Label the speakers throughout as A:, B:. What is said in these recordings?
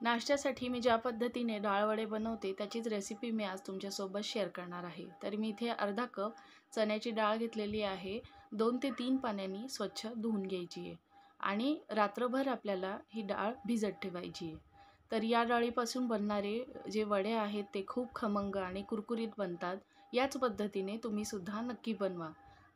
A: नाश्त्यासाठी मी ज्या पद्धतीने डाळ वडे बनवते त्याचीच रेसिपी मी आज तुमच्यासोबत शेअर करणार आहे। तर मी इथे अर्धा कप चण्याची डाळ घेतलेली आहे। 2 ते 3 पाण्याने स्वच्छ धुवून घ्यायची आहे आणि रात्रभर आपल्याला ही डाळ भिजत ठेवायची आहे। तर या डाळीपासून बनणारे जे वडे आहेत ते खूप खमंग आणि कुरकुरीत बनतात। याच पद्धतीने तुम्ही सुद्धा नक्की बनवा।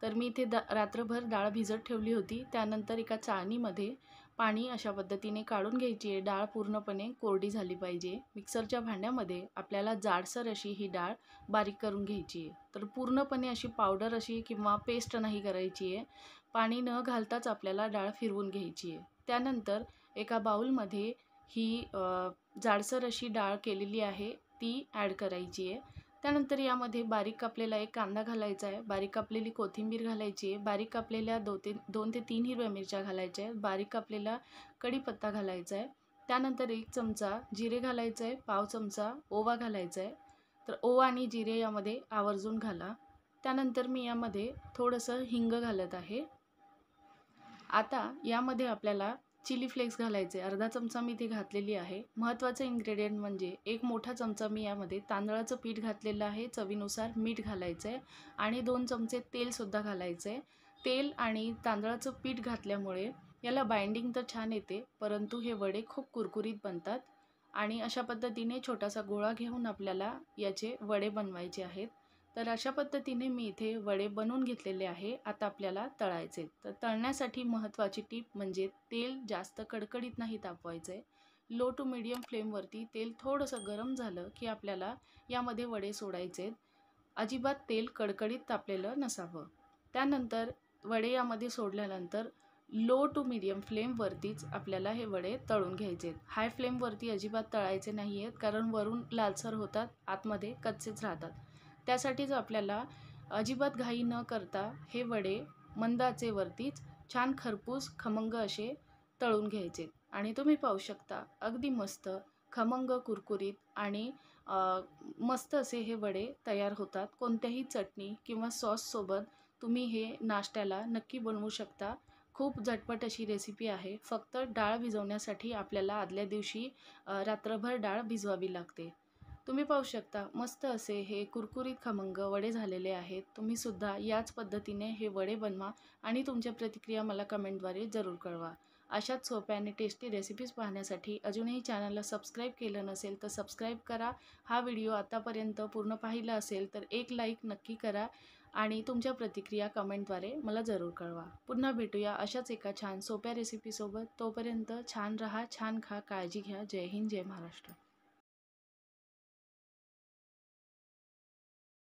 A: तर मी इथे रात्रभर डाळ भिजत ठेवली होती। त्यानंतर एका चाळणीमध्ये पाणी अशा पद्धतीने काढून घ्यायची आहे। डाळ पूर्णपणे कोरडी झाली पाहिजे। मिक्सरच्या भांड्यामध्ये आपल्याला जाडसर अशी ही डाळ बारीक करून घ्यायची आहे। तर पूर्णपणे अशी पावडर अशी किंवा पेस्ट नाही करायची आहे। पाणी न घालताच आपल्याला डाळ फिरवून घ्यायची आहे। त्यानंतर एका बाउलमध्ये ही जाडसर अशी डाळ केलेली आहे ती ॲड करायची आहे। त्यानंतर यामध्ये बारीक कापलेला एक कांदा घालायचा आहे, बारीक कापलेली कोथिंबीर घालायची आहे, बारीक कापलेल्या 2 ते 3 हिरव्या मिरच्या घालायच्या आहेत, बारीक कापलेला कढीपत्ता घालायचा आहे। त्यानंतर 1 चमचा जिरे घालायचं आहे, पाव चमचा ओवा घालायचा आहे। तर ओवा आणि जिरे यामध्ये आवर्जून घाला। त्यानंतर मी यामध्ये थोडंसं हिंग घालत आहे। आता यामध्ये आपल्याला चिली फ्लेक्स घालायचे, अर्धा चमचा मी ते घातलेली आहे। महत्त्वाचं इन्ग्रेडियंट म्हणजे 1 मोठा चमचा मी यामध्ये तांदळाचं पीठ घातलेलं आहे, चवीनुसार मीठ घालायचं आहे आणि 2 चमचे तेलसुद्धा घालायचं आहे। तेल आणि तांदळाचं पीठ घातल्यामुळे याला बाइंडिंग तर छान येते, परंतु हे वडे खूप कुरकुरीत बनतात आणि अशा पद्धतीने छोटासा गोळा घेऊन आपल्याला याचे वडे बनवायचे आहेत। तर अशा पद्धतीने मी इथे वडे बनवून घेतलेले आहे। आता आपल्याला तळायचे। तर तळण्यासाठी महत्त्वाची टीप म्हणजे तेल जास्त कडकडीत नाही तापवायचं आहे। लो टू मीडियम फ्लेमवरती तेल थोडंसं गरम झालं की आपल्याला यामध्ये वडे सोडायचे आहेत। अजिबात तेल कडकडीत तापलेलं नसावं। त्यानंतर वडे यामध्ये सोडल्यानंतर लो टू मीडियम फ्लेमवरतीच आपल्याला हे वडे तळून घ्यायचे आहेत। हाय फ्लेमवरती अजिबात तळायचे नाही आहेत, कारण वरून लालसर होतात, आतमध्ये कच्चेच राहतात। त्यासाठीच आपल्याला अजिबात घाई न करता हे वडे मंद आचेवरतीच छान खरपूस खमंग असे तळून घ्यायचे आणि तुम्ही पाहू शकता अगदी मस्त खमंग कुरकुरीत आणि मस्त असे हे वडे तयार होतात। कोणत्याही चटणी किंवा सॉससोबत तुम्ही हे नाश्त्याला नक्की बनवू शकता। खूप झटपट अशी रेसिपी आहे। फक्त डाळ भिजवण्यासाठी आपल्याला आदल्या दिवशी रात्रभर डाळ भिजवावी लागते। तुम्ही पाहू शकता मस्त असे हे कुरकुरीत खमंग वडे झालेले आहेत। तुम्ही सुद्धा याच पद्धतीने हे वडे बनवा आणि तुमच्या प्रतिक्रिया मला कमेंटद्वारे जरूर कळवा। अशाच सोप्या आणि टेस्टी रेसिपीज पाहण्यासाठी अजूनही चॅनलला सबस्क्राईब केलं नसेल तर सबस्क्राईब करा। हा व्हिडिओ आतापर्यंत पूर्ण पाहिला असेल तर एक लाईक नक्की करा आणि तुमच्या प्रतिक्रिया कमेंटद्वारे मला जरूर कळवा। पुन्हा भेटूया अशाच एका छान सोप्या रेसिपीसोबत। तोपर्यंत छान राहा, छान खा, काळजी घ्या। जय हिंद, जय महाराष्ट्र।